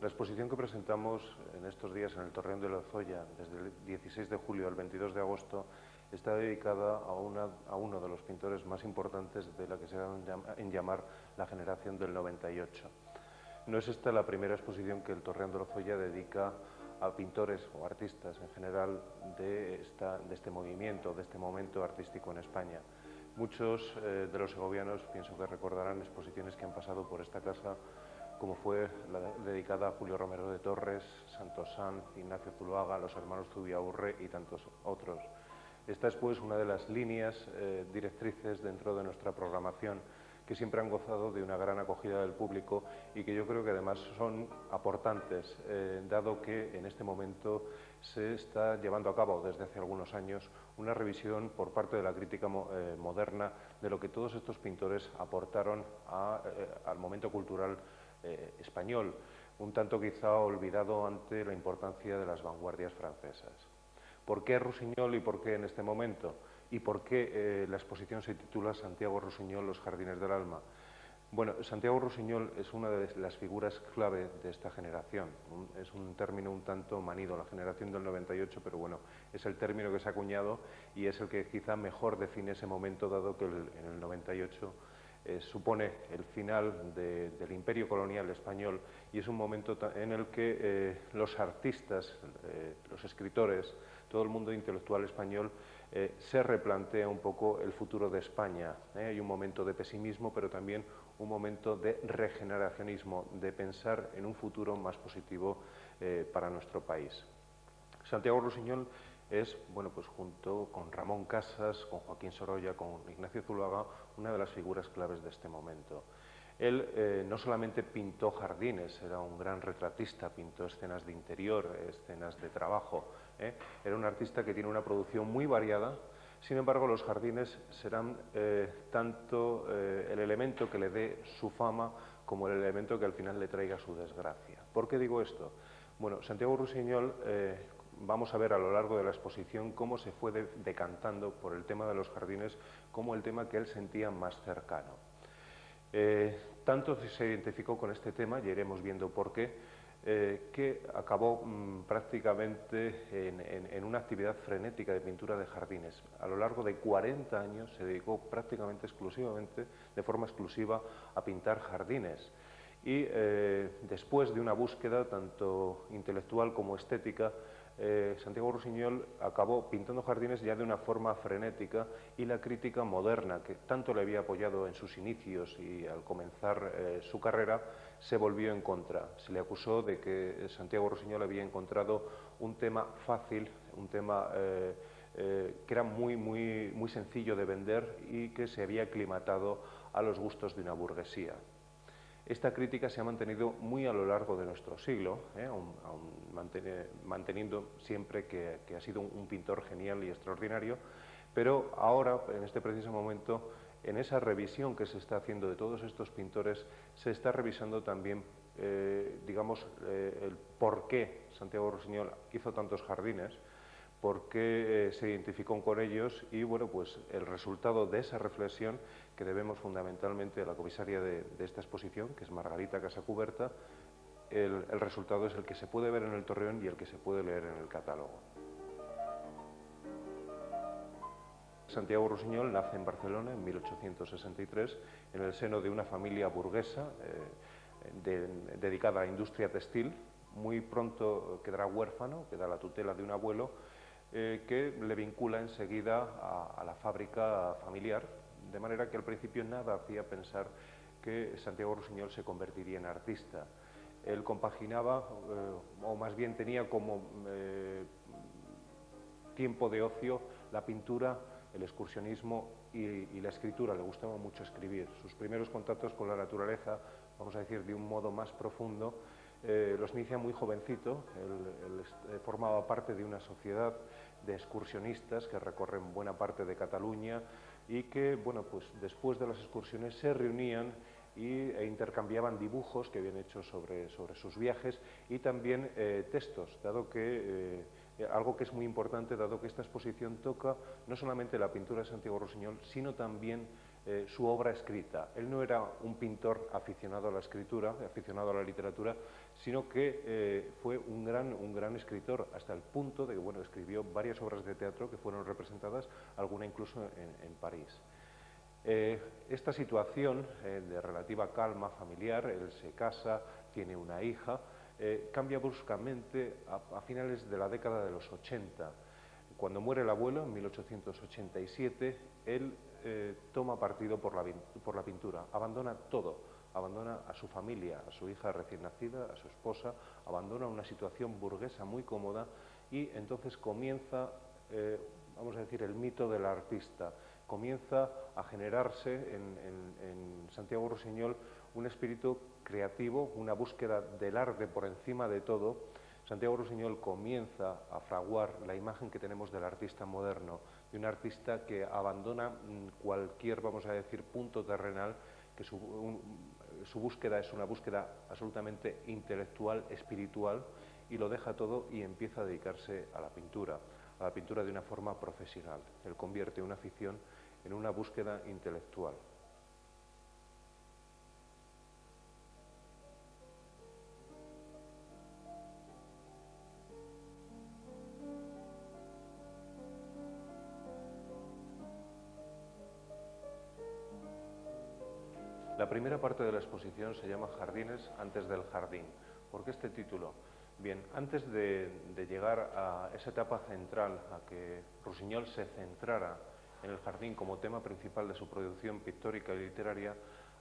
La exposición que presentamos en estos días en el Torreón de Lozoya, desde el 16 de julio al 22 de agosto, está dedicada a uno de los pintores más importantes de la que se da en llamar la generación del 98. No es esta la primera exposición que el Torreón de Lozoya dedica a pintores o artistas en general de este movimiento, de este momento artístico en España. Muchos de los segovianos pienso que recordarán exposiciones que han pasado por esta casa, como fue la dedicada a Julio Romero de Torres, Santos Sanz, Ignacio Zuloaga, los hermanos Zubiaurre y tantos otros. Esta es pues una de las líneas directrices dentro de nuestra programación, que siempre han gozado de una gran acogida del público y que yo creo que además son aportantes, dado que en este momento se está llevando a cabo desde hace algunos años una revisión por parte de la crítica moderna de lo que todos estos pintores aportaron al momento cultural español, un tanto quizá olvidado ante la importancia de las vanguardias francesas. ¿Por qué Rusiñol y por qué en este momento? ¿Y por qué la exposición se titula Santiago Rusiñol, los jardines del alma? Bueno, Santiago Rusiñol es una de las figuras clave de esta generación. Es un término un tanto manido, la generación del 98, pero bueno, es el término que se ha acuñado y es el que quizá mejor define ese momento, dado que en el 98 supone el final del imperio colonial español y es un momento en el que los artistas, los escritores, todo el mundo intelectual español se replantea un poco el futuro de España. Hay un momento de pesimismo, pero también un momento de regeneracionismo, de pensar en un futuro más positivo para nuestro país. Santiago Rusiñol es, bueno, pues junto con Ramón Casas, con Joaquín Sorolla, con Ignacio Zuloaga, una de las figuras claves de este momento. Él no solamente pintó jardines, era un gran retratista, pintó escenas de interior, escenas de trabajo. Era un artista que tiene una producción muy variada. Sin embargo, los jardines serán tanto el elemento que le dé su fama como el elemento que al final le traiga su desgracia. ¿Por qué digo esto? Bueno, Santiago Rusiñol, vamos a ver a lo largo de la exposición cómo se fue decantando por el tema de los jardines como el tema que él sentía más cercano. Tanto se identificó con este tema, y iremos viendo por qué, que acabó prácticamente en una actividad frenética de pintura de jardines. A lo largo de 40 años se dedicó prácticamente exclusivamente, de forma exclusiva, a pintar jardines. Y después de una búsqueda tanto intelectual como estética, Santiago Rusiñol acabó pintando jardines ya de una forma frenética y la crítica moderna, que tanto le había apoyado en sus inicios y al comenzar su carrera, se volvió en contra. Se le acusó de que Santiago Rusiñol había encontrado un tema fácil, un tema que era muy sencillo de vender y que se había aclimatado a los gustos de una burguesía. Esta crítica se ha mantenido muy a lo largo de nuestro siglo, manteniendo siempre que ha sido un pintor genial y extraordinario, pero ahora, en este preciso momento, en esa revisión que se está haciendo de todos estos pintores, se está revisando también, digamos, el por qué Santiago Rusiñol hizo tantos jardines, por qué se identificó con ellos y, bueno, pues el resultado de esa reflexión que debemos fundamentalmente a la comisaria de esta exposición, que es Margarita Casacuberta, el resultado es el que se puede ver en el Torreón y el que se puede leer en el catálogo. Santiago Rusiñol nace en Barcelona en 1863 en el seno de una familia burguesa dedicada a la industria textil. Muy pronto quedará huérfano, queda la tutela de un abuelo que le vincula enseguida a la fábrica familiar, de manera que al principio nada hacía pensar que Santiago Rusiñol se convertiría en artista. Él compaginaba, o más bien tenía como tiempo de ocio la pintura, el excursionismo y la escritura. Le gustaba mucho escribir. Sus primeros contactos con la naturaleza, vamos a decir de un modo más profundo, los inicia muy jovencito. Él formaba parte de una sociedad de excursionistas que recorren buena parte de Cataluña y que, bueno, pues después de las excursiones se reunían e intercambiaban dibujos que habían hecho sobre sus viajes y también textos, dado que algo que es muy importante, dado que esta exposición toca no solamente la pintura de Santiago Rusiñol, sino también su obra escrita. Él no era un pintor aficionado a la escritura, aficionado a la literatura, sino que fue un gran escritor, hasta el punto de que bueno, escribió varias obras de teatro que fueron representadas, alguna incluso en París. Esta situación de relativa calma familiar, él se casa, tiene una hija, cambia bruscamente a finales de la década de los 80. Cuando muere el abuelo, en 1887, él toma partido por la pintura, abandona todo, abandona a su familia, a su hija recién nacida, a su esposa, abandona una situación burguesa muy cómoda y entonces comienza, vamos a decir, el mito del artista. Comienza a generarse en Santiago Rusiñol un espíritu creativo, una búsqueda del arte por encima de todo. Santiago Rusiñol comienza a fraguar la imagen que tenemos del artista moderno, de un artista que abandona cualquier, vamos a decir, punto terrenal, que su búsqueda es una búsqueda absolutamente intelectual, espiritual, y lo deja todo y empieza a dedicarse a la pintura de una forma profesional. Él convierte una afición en una búsqueda intelectual. La primera parte de la exposición se llama Jardines antes del jardín. ¿Por qué este título? Bien, antes de llegar a esa etapa central, a que Rusiñol se centrara en el jardín como tema principal de su producción pictórica y literaria,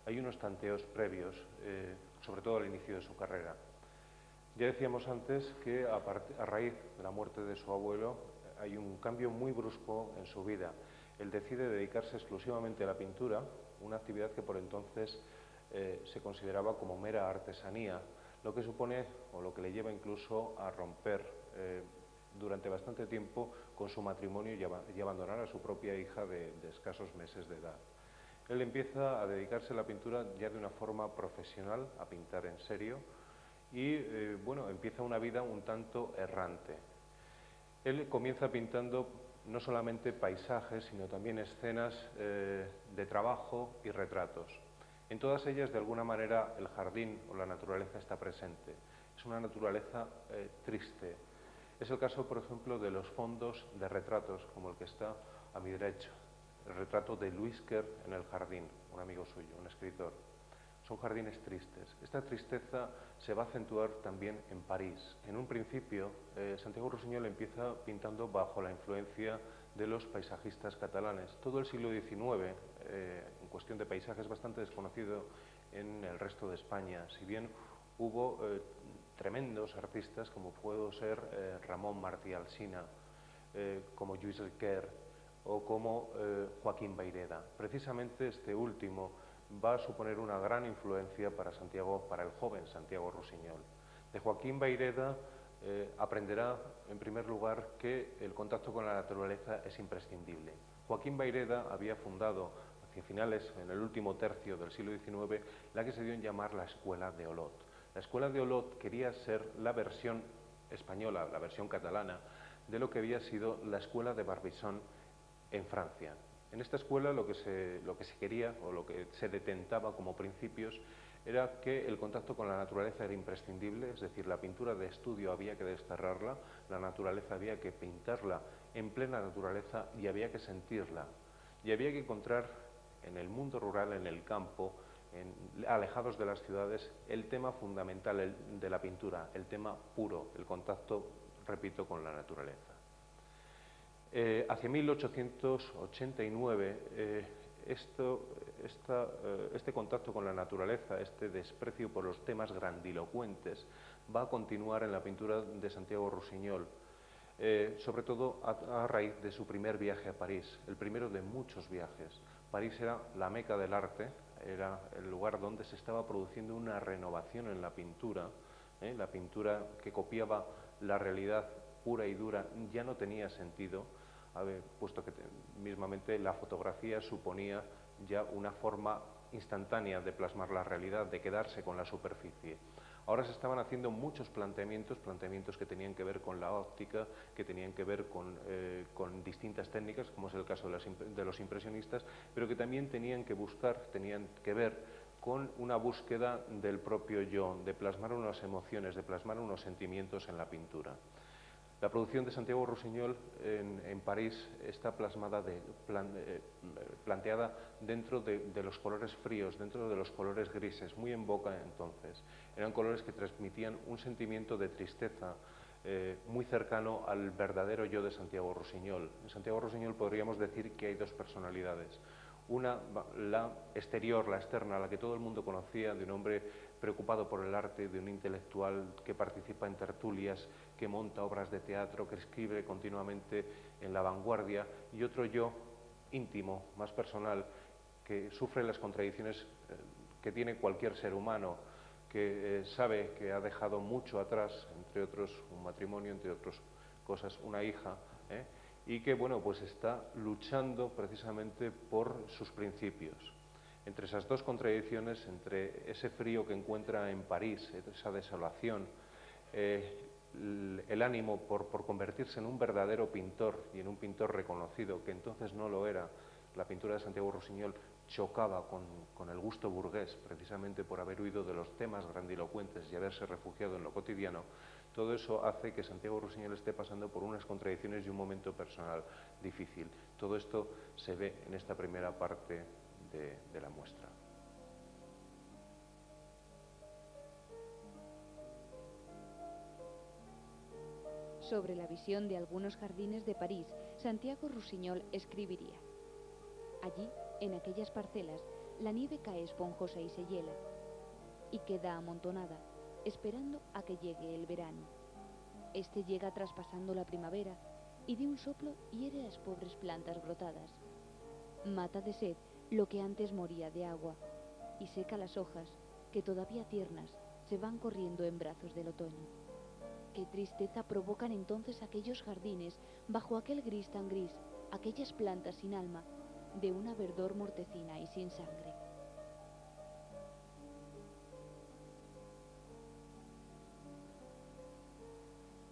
hay unos tanteos previos, sobre todo al inicio de su carrera. Ya decíamos antes que a raíz de la muerte de su abuelo hay un cambio muy brusco en su vida. Él decide dedicarse exclusivamente a la pintura, una actividad que por entonces se consideraba como mera artesanía, lo que supone o lo que le lleva incluso a romper durante bastante tiempo con su matrimonio y abandonar a su propia hija de escasos meses de edad. Él empieza a dedicarse a la pintura ya de una forma profesional, a pintar en serio, y bueno, empieza una vida un tanto errante. Él comienza pintando no solamente paisajes, sino también escenas de trabajo y retratos. En todas ellas, de alguna manera, el jardín o la naturaleza está presente. Es una naturaleza triste. Es el caso, por ejemplo, de los fondos de retratos, como el que está a mi derecha. El retrato de Luis Quer en el jardín, un amigo suyo, un escritor. Son jardines tristes. Esta tristeza se va a acentuar también en París. En un principio, Santiago Rusiñol empieza pintando bajo la influencia de los paisajistas catalanes. Todo el siglo XIX, en cuestión de paisaje, es bastante desconocido en el resto de España. Si bien hubo tremendos artistas, como pudo ser Ramón Martí Alsina, como Lluís Quer o como Joaquín Vayreda. Precisamente este último va a suponer una gran influencia para el joven Santiago Rusiñol. De Joaquín Vayreda aprenderá, en primer lugar, que el contacto con la naturaleza es imprescindible. Joaquín Vayreda había fundado, hacia finales, en el último tercio del siglo XIX, la que se dio en llamar la Escuela de Olot. La Escuela de Olot quería ser la versión española, la versión catalana, de lo que había sido la Escuela de Barbizon en Francia. En esta escuela lo que se quería o lo que se detentaba como principios era que el contacto con la naturaleza era imprescindible, es decir, la pintura de estudio había que desterrarla, la naturaleza había que pintarla en plena naturaleza y había que sentirla. Y había que encontrar en el mundo rural, en el campo, alejados de las ciudades, el tema fundamental de la pintura, el tema puro, el contacto, repito, con la naturaleza. Hacia 1889, este contacto con la naturaleza, este desprecio por los temas grandilocuentes, va a continuar en la pintura de Santiago Rusiñol, sobre todo a raíz de su primer viaje a París, el primero de muchos viajes. París era la meca del arte, era el lugar donde se estaba produciendo una renovación en la pintura que copiaba la realidad pura y dura ya no tenía sentido, puesto que mismamente la fotografía suponía ya una forma instantánea de plasmar la realidad, de quedarse con la superficie. Ahora se estaban haciendo muchos planteamientos que tenían que ver con la óptica, que tenían que ver con distintas técnicas, como es el caso de los impresionistas, pero que también tenían que ver con una búsqueda del propio yo, de plasmar unas emociones, de plasmar unos sentimientos en la pintura. La producción de Santiago Rusiñol en París está planteada dentro de los colores fríos, dentro de los colores grises, muy en boca entonces. Eran colores que transmitían un sentimiento de tristeza muy cercano al verdadero yo de Santiago Rusiñol. En Santiago Rusiñol podríamos decir que hay dos personalidades. Una, la exterior, la externa, la que todo el mundo conocía, de un hombre preocupado por el arte, de un intelectual que participa en tertulias, que monta obras de teatro, que escribe continuamente en La Vanguardia, y otro yo íntimo, más personal, que sufre las contradicciones que tiene cualquier ser humano, que sabe que ha dejado mucho atrás, entre otros un matrimonio, entre otras cosas una hija, y que bueno, pues está luchando precisamente por sus principios. Entre esas dos contradicciones, entre ese frío que encuentra en París, esa desolación, el ánimo por convertirse en un verdadero pintor y en un pintor reconocido, que entonces no lo era. La pintura de Santiago Rusiñol chocaba con el gusto burgués, precisamente por haber huido de los temas grandilocuentes y haberse refugiado en lo cotidiano. Todo eso hace que Santiago Rusiñol esté pasando por unas contradicciones y un momento personal difícil. Todo esto se ve en esta primera parte de la muestra. Sobre la visión de algunos jardines de París, Santiago Rusiñol escribiría: allí, en aquellas parcelas, la nieve cae esponjosa y se hiela, y queda amontonada, esperando a que llegue el verano. Este llega traspasando la primavera, y de un soplo hiere las pobres plantas brotadas. Mata de sed lo que antes moría de agua, y seca las hojas, que todavía tiernas, se van corriendo en brazos del otoño. Qué tristeza provocan entonces aquellos jardines, bajo aquel gris tan gris, aquellas plantas sin alma, de una verdor mortecina y sin sangre.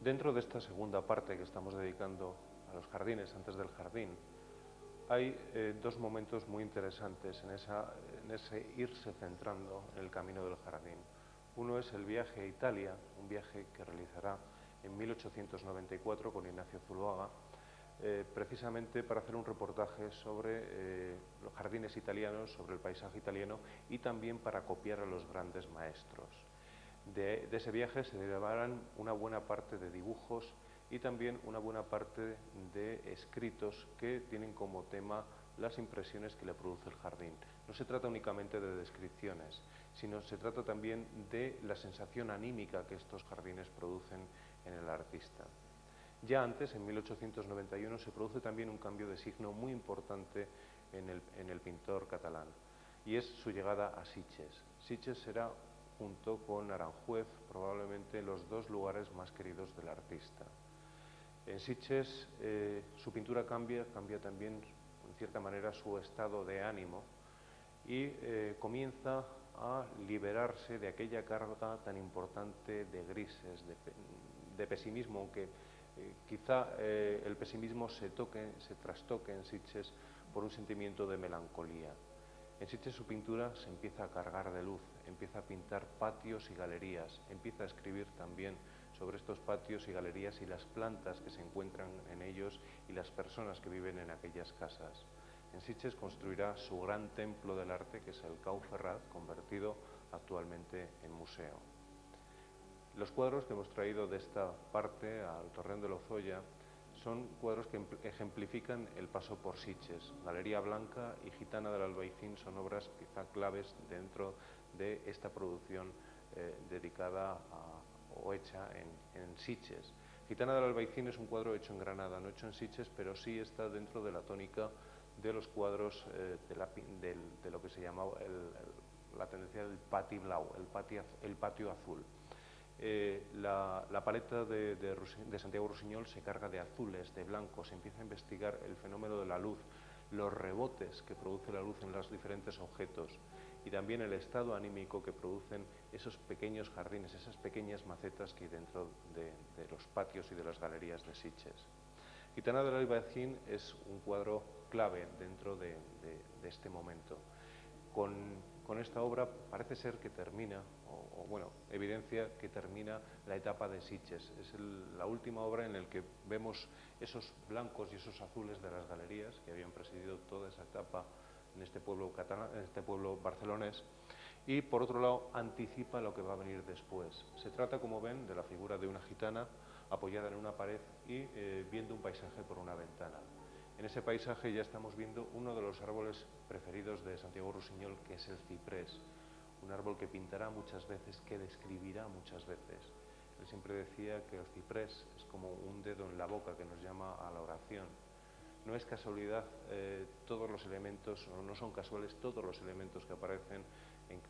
Dentro de esta segunda parte que estamos dedicando a los jardines, antes del jardín, hay dos momentos muy interesantes en ese irse centrando en el camino del jardín. Uno es el viaje a Italia, un viaje que realizará en 1894 con Ignacio Zuloaga, precisamente para hacer un reportaje sobre los jardines italianos, sobre el paisaje italiano y también para copiar a los grandes maestros. De ese viaje se derivarán una buena parte de dibujos y también una buena parte de escritos que tienen como tema las impresiones que le produce el jardín. No se trata únicamente de descripciones, sino se trata también de la sensación anímica que estos jardines producen en el artista. Ya antes, en 1891, se produce también un cambio de signo muy importante en el pintor catalán, y es su llegada a Sitges. Sitges será, junto con Aranjuez, probablemente los dos lugares más queridos del artista. En Sitges su pintura cambia también, en cierta manera, su estado de ánimo y comienza a liberarse de aquella carga tan importante de grises, de pesimismo, aunque quizá el pesimismo se trastoque en Sitges por un sentimiento de melancolía. En Sitges su pintura se empieza a cargar de luz, empieza a pintar patios y galerías, empieza a escribir también sobre estos patios y galerías y las plantas que se encuentran en ellos y las personas que viven en aquellas casas. En Sitges construirá su gran templo del arte, que es el Cau Ferrat, convertido actualmente en museo. Los cuadros que hemos traído de esta parte al Torreón de Lozoya son cuadros que ejemplifican el paso por Sitges. Galería Blanca y Gitana del Albaicín son obras quizá claves dentro de esta producción dedicada o hecha en Sitges. Gitana del Albaicín es un cuadro hecho en Granada, no hecho en Sitges, pero sí está dentro de la tónica de los cuadros de lo que se llamaba la tendencia del pati blau, el patio azul. La paleta de Santiago Rusiñol se carga de azules, de blancos, se empieza a investigar el fenómeno de la luz, los rebotes que produce la luz en los diferentes objetos. y también el estado anímico que producen esos pequeños jardines, esas pequeñas macetas que hay dentro de los patios y de las galerías de Sitges. Gitana del Albaicín es un cuadro clave dentro de este momento. Con esta obra parece ser que termina, o bueno, evidencia que termina la etapa de Sitges. Es la última obra en la que vemos esos blancos y esos azules de las galerías que habían presidido toda esa etapa en este pueblo catalán, en este pueblo barcelonés. Y por otro lado anticipa lo que va a venir después. Se trata, como ven, de la figura de una gitana apoyada en una pared y viendo un paisaje por una ventana. En ese paisaje ya estamos viendo uno de los árboles preferidos de Santiago Rusiñol, que es el ciprés, un árbol que pintará muchas veces, que describirá muchas veces. Él siempre decía que el ciprés es como un dedo en la boca que nos llama a la oración. No es casualidad todos los elementos, o no son casuales todos los elementos que aparecen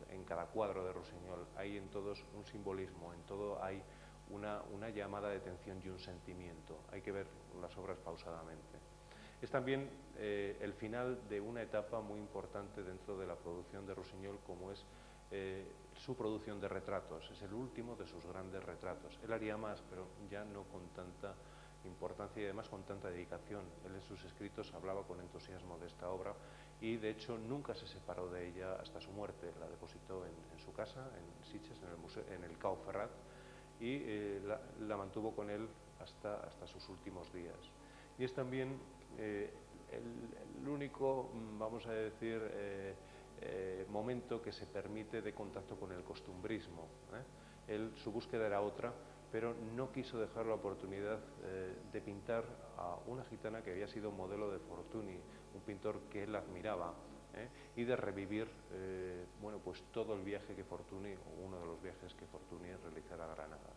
en cada cuadro de Rusiñol. Hay en todos un simbolismo, en todo hay una llamada de atención y un sentimiento. Hay que ver las obras pausadamente. Es también el final de una etapa muy importante dentro de la producción de Rusiñol, como es su producción de retratos. Es el último de sus grandes retratos. Él haría más, pero ya no con tanta importancia y además con tanta dedicación. Él en sus escritos hablaba con entusiasmo de esta obra y de hecho nunca se separó de ella hasta su muerte. La depositó en su casa, en Sitges, en el Cau Ferrat, y la mantuvo con él hasta sus últimos días. Y es también el único, vamos a decir, momento que se permite de contacto con el costumbrismo. Su búsqueda era otra, pero no quiso dejar la oportunidad de pintar a una gitana que había sido modelo de Fortuny, un pintor que él admiraba, y de revivir bueno, pues todo el viaje que Fortuny, o uno de los viajes que Fortuny realizara a Granada.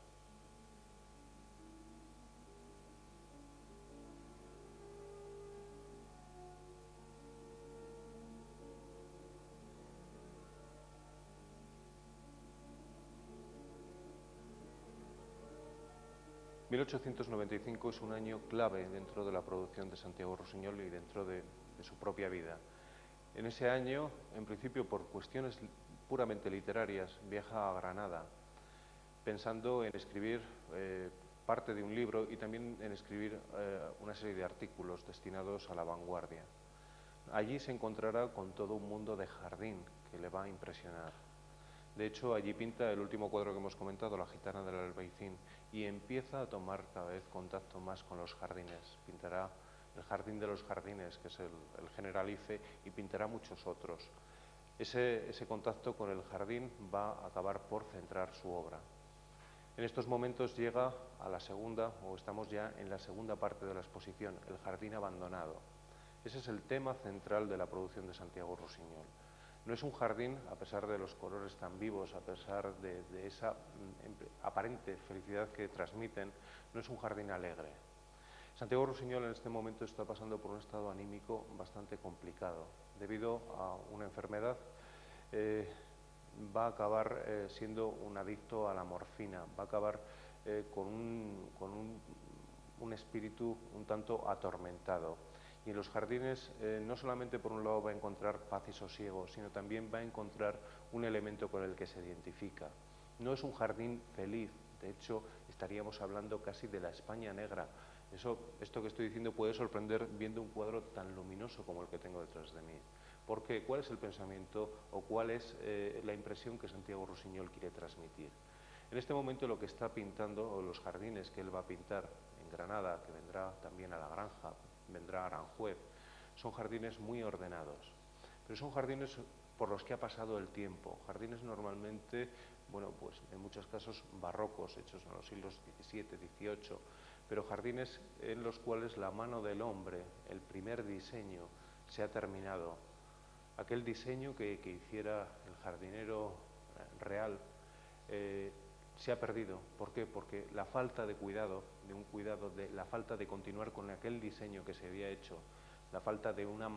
...1895 es un año clave dentro de la producción de Santiago Rusiñol y dentro de su propia vida. En ese año, en principio por cuestiones puramente literarias, viaja a Granada, pensando en escribir parte de un libro y también en escribir una serie de artículos destinados a la vanguardia. Allí se encontrará con todo un mundo de jardín que le va a impresionar. De hecho, allí pinta el último cuadro que hemos comentado, La gitana del Albaicín, y empieza a tomar cada vez contacto más con los jardines. Pintará el Jardín de los Jardines, que es el Generalife, y pintará muchos otros. Ese contacto con el jardín va a acabar por centrar su obra. En estos momentos llega a la segunda, o estamos ya en la segunda parte de la exposición, el jardín abandonado. Ese es el tema central de la producción de Santiago Rusiñol. No es un jardín, a pesar de los colores tan vivos, a pesar de esa aparente felicidad que transmiten, no es un jardín alegre. Santiago Rusiñol en este momento está pasando por un estado anímico bastante complicado. Debido a una enfermedad, va a acabar siendo un adicto a la morfina, va a acabar con un espíritu un tanto atormentado. Y en los jardines no solamente por un lado va a encontrar paz y sosiego, sino también va a encontrar un elemento con el que se identifica. No es un jardín feliz, de hecho estaríamos hablando casi de la España negra. Esto que estoy diciendo puede sorprender viendo un cuadro tan luminoso como el que tengo detrás de mí. ¿Por qué? ¿Cuál es el pensamiento o cuál es la impresión que Santiago Rusiñol quiere transmitir? En este momento lo que está pintando, o los jardines que él va a pintar en Granada, que vendrá también a La Granja, vendrá a Aranjuez, son jardines muy ordenados, pero son jardines por los que ha pasado el tiempo, jardines normalmente, bueno, pues en muchos casos barrocos, hechos en los siglos XVII, XVIII, pero jardines en los cuales la mano del hombre, el primer diseño, se ha terminado. Aquel diseño que hiciera el jardinero real se ha perdido. ¿Por qué? Porque la falta de cuidado, la falta de continuar con aquel diseño que se había hecho, la falta de una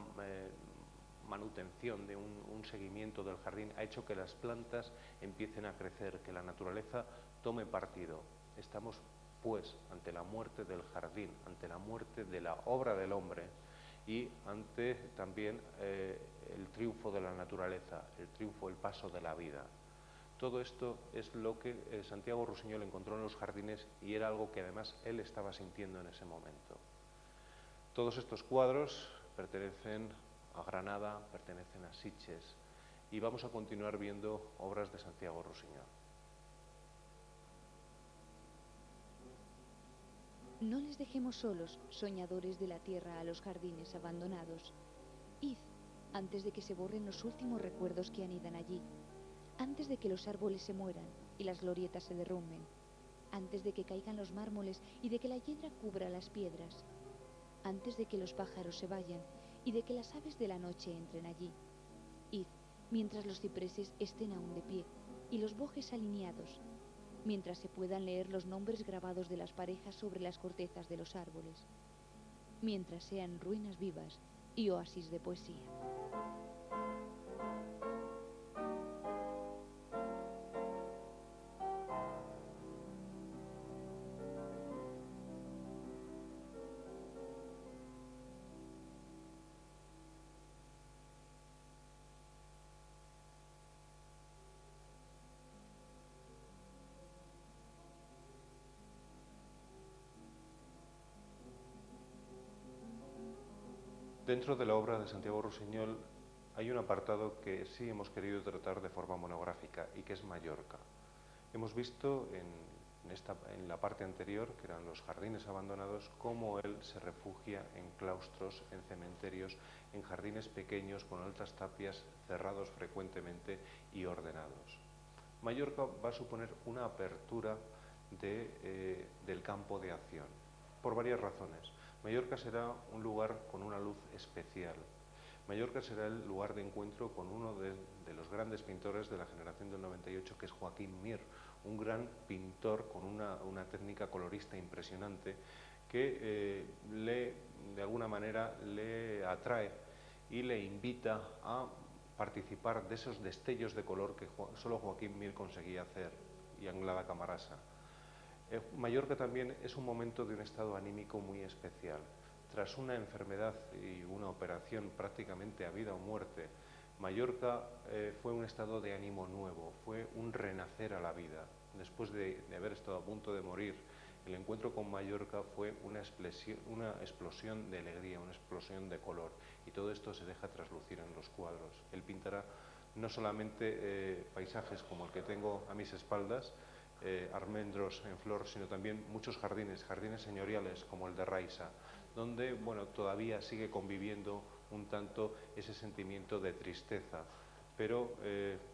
manutención, de un seguimiento del jardín, ha hecho que las plantas empiecen a crecer, que la naturaleza tome partido. Estamos, pues, ante la muerte del jardín, ante la muerte de la obra del hombre, y ante también el triunfo de la naturaleza, el triunfo, el paso de la vida. Todo esto es lo que Santiago Rusiñol encontró en los jardines y era algo que además él estaba sintiendo en ese momento. Todos estos cuadros pertenecen a Granada, pertenecen a Sitges y vamos a continuar viendo obras de Santiago Rusiñol. No les dejemos solos, soñadores de la tierra, a los jardines abandonados. Id, antes de que se borren los últimos recuerdos que anidan allí, antes de que los árboles se mueran y las glorietas se derrumben, antes de que caigan los mármoles y de que la hiedra cubra las piedras, antes de que los pájaros se vayan y de que las aves de la noche entren allí. Id, mientras los cipreses estén aún de pie y los bojes alineados, mientras se puedan leer los nombres grabados de las parejas sobre las cortezas de los árboles, mientras sean ruinas vivas y oasis de poesía. Dentro de la obra de Santiago Rusiñol hay un apartado que sí hemos querido tratar de forma monográfica y que es Mallorca. Hemos visto en la parte anterior, que eran los jardines abandonados, cómo él se refugia en claustros, en cementerios, en jardines pequeños con altas tapias, cerrados frecuentemente y ordenados. Mallorca va a suponer una apertura del campo de acción, por varias razones. Mallorca será un lugar con una luz especial. Mallorca será el lugar de encuentro con uno de los grandes pintores de la generación del 98, que es Joaquim Mir, un gran pintor con una técnica colorista impresionante que de alguna manera le atrae y le invita a participar de esos destellos de color que solo Joaquim Mir conseguía hacer, y Anglada Camarasa. Mallorca también es un momento de un estado anímico muy especial. Tras una enfermedad y una operación prácticamente a vida o muerte, Mallorca fue un estado de ánimo nuevo, fue un renacer a la vida. Después de haber estado a punto de morir, el encuentro con Mallorca fue una explosión de alegría, una explosión de color, y todo esto se deja traslucir en los cuadros. Él pintará no solamente paisajes como el que tengo a mis espaldas, almendros en flor, sino también muchos jardines señoriales como el de Raisa, donde todavía sigue conviviendo un tanto ese sentimiento de tristeza, pero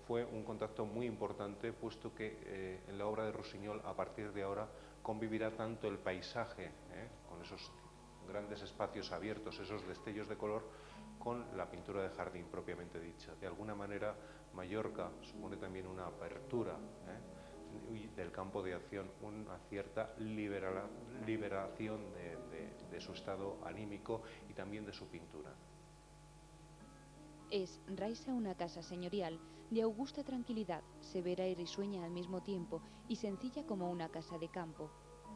fue un contacto muy importante, puesto que en la obra de Rusiñol a partir de ahora convivirá tanto el paisaje, con esos grandes espacios abiertos, esos destellos de color, con la pintura de jardín propiamente dicha. De alguna manera Mallorca supone también una apertura del campo de acción, una cierta liberación de su estado anímico y también de su pintura. Es Raisa una casa señorial, de augusta tranquilidad, severa y risueña al mismo tiempo, y sencilla como una casa de campo.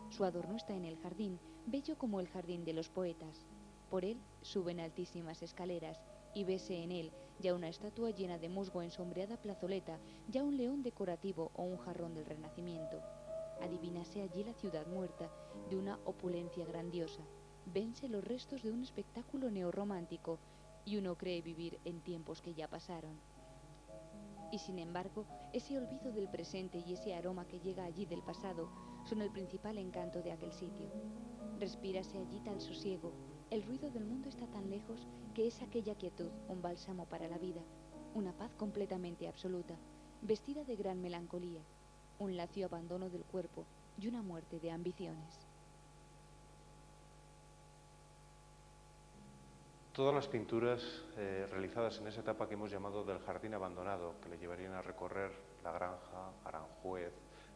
Su adorno está en el jardín, bello como el jardín de los poetas. Por él suben altísimas escaleras, y vese en él ya una estatua llena de musgo en sombreada plazoleta, ya un león decorativo o un jarrón del Renacimiento. Adivínase allí la ciudad muerta, de una opulencia grandiosa. Vense los restos de un espectáculo neorromántico, y uno cree vivir en tiempos que ya pasaron. Y sin embargo, ese olvido del presente y ese aroma que llega allí del pasado son el principal encanto de aquel sitio. Respírase allí tal sosiego, el ruido del mundo está tan lejos que es aquella quietud un bálsamo para la vida, una paz completamente absoluta, vestida de gran melancolía, un lacio abandono del cuerpo y una muerte de ambiciones. Todas las pinturas realizadas en esa etapa que hemos llamado del jardín abandonado, que le llevarían a recorrer La Granja, Aranjuez,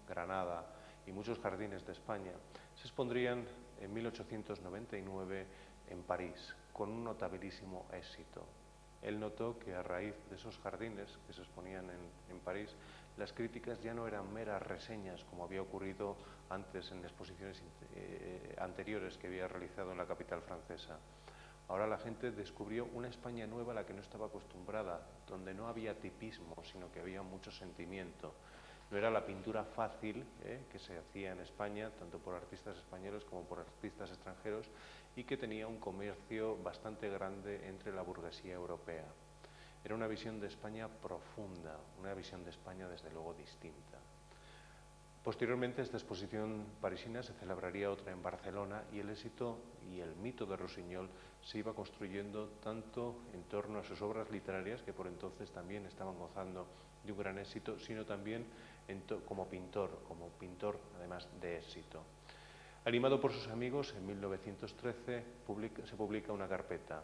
Granada y muchos jardines de España, se expondrían en 1899 en París, con un notabilísimo éxito. Él notó que a raíz de esos jardines que se exponían en París, las críticas ya no eran meras reseñas, como había ocurrido antes en exposiciones anteriores que había realizado en la capital francesa. Ahora la gente descubrió una España nueva a la que no estaba acostumbrada, donde no había tipismo, sino que había mucho sentimiento. No era la pintura fácil que se hacía en España, tanto por artistas españoles como por artistas extranjeros, y que tenía un comercio bastante grande entre la burguesía europea. Era una visión de España profunda, una visión de España desde luego distinta. Posteriormente, esta exposición parisina se celebraría otra en Barcelona y el éxito y el mito de Rossinyol se iba construyendo tanto en torno a sus obras literarias, que por entonces también estaban gozando de un gran éxito, sino también como pintor además de éxito. Animado por sus amigos, en 1913 se publica una carpeta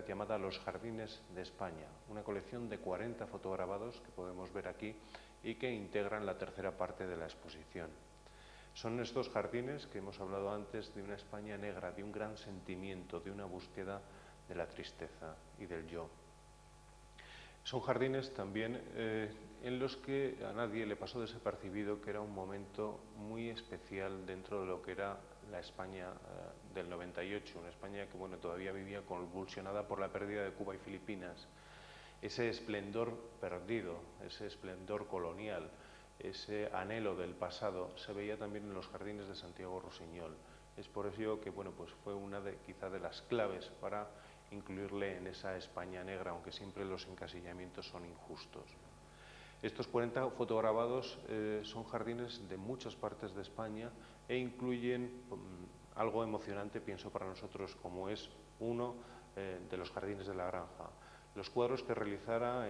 llamada Los Jardines de España, una colección de 40 fotograbados que podemos ver aquí y que integran la tercera parte de la exposición. Son estos jardines que hemos hablado antes de una España negra, de un gran sentimiento, de una búsqueda de la tristeza y del yo. Son jardines también en los que a nadie le pasó desapercibido que era un momento muy especial dentro de lo que era la España del 98, una España que todavía vivía convulsionada por la pérdida de Cuba y Filipinas. Ese esplendor perdido, ese esplendor colonial, ese anhelo del pasado se veía también en los jardines de Santiago Rossinyol. Es por ello que fue una quizá de las claves para incluirle en esa España negra, aunque siempre los encasillamientos son injustos. Estos 40 fotograbados son jardines de muchas partes de España e incluyen algo emocionante, pienso para nosotros, como es uno de los jardines de la Granja. Los cuadros que realizara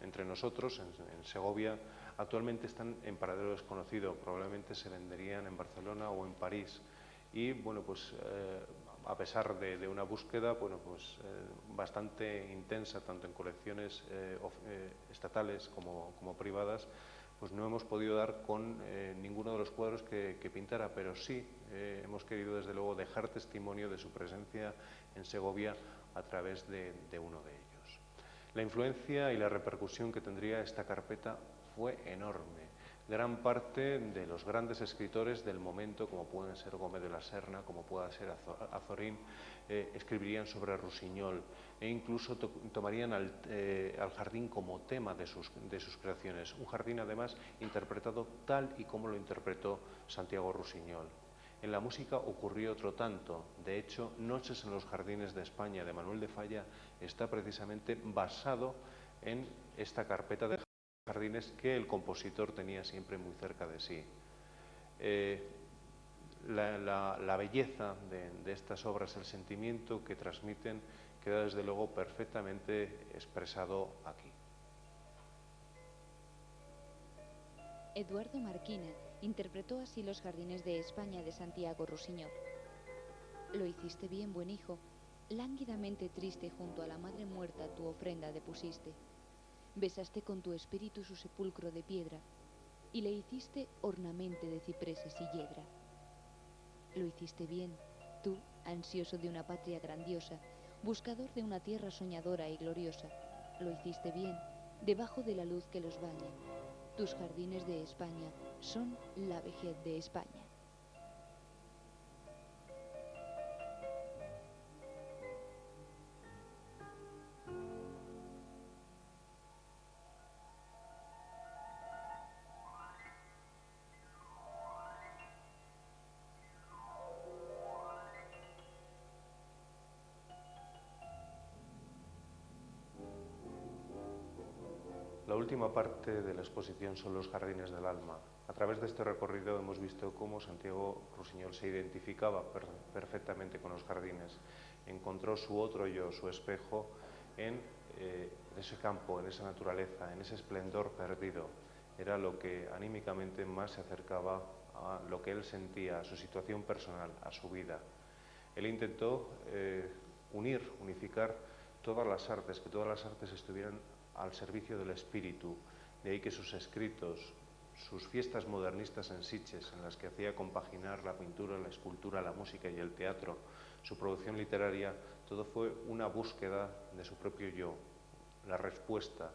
entre nosotros, en Segovia, actualmente están en paradero desconocido, probablemente se venderían en Barcelona o en París. Y a pesar de una búsqueda bastante intensa, tanto en colecciones estatales como privadas, no hemos podido dar con ninguno de los cuadros que pintara, pero sí hemos querido desde luego dejar testimonio de su presencia en Segovia a través de uno de ellos. La influencia y la repercusión que tendría esta carpeta fue enorme. Gran parte de los grandes escritores del momento, como pueden ser Gómez de la Serna, como pueda ser Azorín, escribirían sobre Rossinyol e incluso tomarían al jardín como tema de sus creaciones. Un jardín además interpretado tal y como lo interpretó Santiago Rossinyol. En la música ocurrió otro tanto. De hecho, Noches en los Jardines de España de Manuel de Falla está precisamente basado en esta carpeta de jardines que el compositor tenía siempre muy cerca de sí. La belleza de estas obras, el sentimiento que transmiten, queda desde luego perfectamente expresado aquí. Eduardo Marquina interpretó así Los Jardines de España de Santiago Rossinyol. Lo hiciste bien, buen hijo, lánguidamente triste junto a la madre muerta tu ofrenda depusiste. Besaste con tu espíritu su sepulcro de piedra y le hiciste ornamente de cipreses y yedra. Lo hiciste bien, tú, ansioso de una patria grandiosa, buscador de una tierra soñadora y gloriosa. Lo hiciste bien, debajo de la luz que los baña. Tus jardines de España son la vejez de España. La última parte de la exposición son los jardines del alma. A través de este recorrido hemos visto cómo Santiago Rossinyol se identificaba perfectamente con los jardines. Encontró su otro yo, su espejo, en ese campo, en esa naturaleza, en ese esplendor perdido. Era lo que anímicamente más se acercaba a lo que él sentía, a su situación personal, a su vida. Él intentó unificar todas las artes, que todas las artes estuvieran al servicio del espíritu. De ahí que sus escritos, sus fiestas modernistas en Sitges, en las que hacía compaginar la pintura, la escultura, la música y el teatro, su producción literaria, todo fue una búsqueda de su propio yo, la respuesta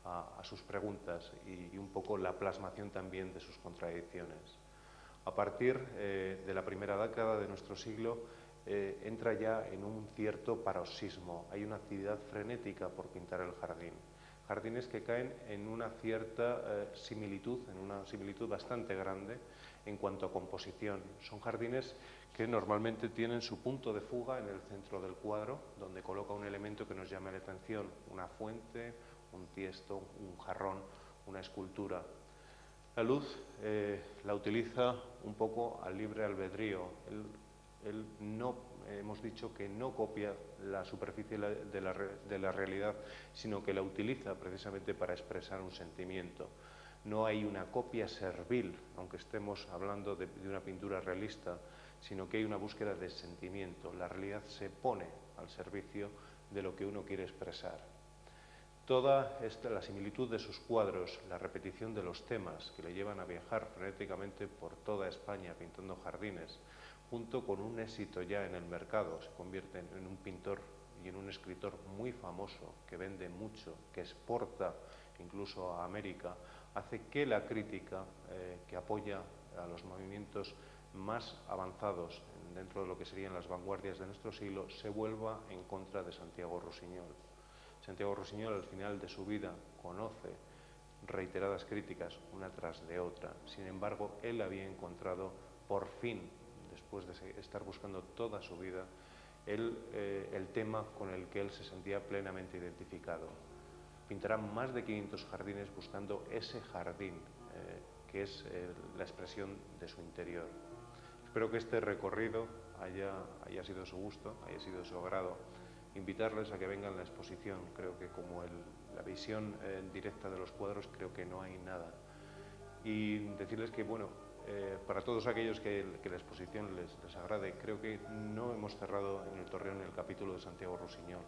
a sus preguntas y un poco la plasmación también de sus contradicciones. A partir de la primera década de nuestro siglo, entra ya en un cierto paroxismo. Hay una actividad frenética por pintar el jardín. Jardines que caen en una cierta similitud, en una similitud bastante grande en cuanto a composición. Son jardines que normalmente tienen su punto de fuga en el centro del cuadro, donde coloca un elemento que nos llame la atención, una fuente, un tiesto, un jarrón, una escultura. La luz la utiliza un poco al libre albedrío. Él no, hemos dicho que no copia la superficie de la realidad, sino que la utiliza precisamente para expresar un sentimiento. No hay una copia servil, aunque estemos hablando de una pintura realista, sino que hay una búsqueda de sentimiento. La realidad se pone al servicio de lo que uno quiere expresar. Toda la similitud de sus cuadros, la repetición de los temas que le llevan a viajar frenéticamente por toda España pintando jardines, junto con un éxito ya en el mercado, se convierte en un pintor y en un escritor muy famoso, que vende mucho, que exporta incluso a América, hace que la crítica que apoya a los movimientos más avanzados dentro de lo que serían las vanguardias de nuestro siglo se vuelva en contra de Santiago Rusiñol. Santiago Rusiñol, al final de su vida, conoce reiteradas críticas una tras de otra. Sin embargo, él había encontrado, por fin, después de estar buscando toda su vida, el tema con el que él se sentía plenamente identificado. Pintará más de 500 jardines buscando ese jardín, que es la expresión de su interior. Espero que este recorrido haya sido de su gusto, haya sido de su agrado. Invitarles a que vengan a la exposición. Creo que como la visión directa de los cuadros, creo que no hay nada. Y decirles que, bueno, para todos aquellos que la exposición les agrade, creo que no hemos cerrado en el Torreón el capítulo de Santiago Rusiñol.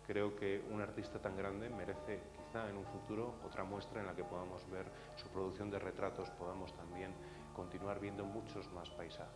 Creo que un artista tan grande merece, quizá en un futuro, otra muestra en la que podamos ver su producción de retratos, podamos también continuar viendo muchos más paisajes.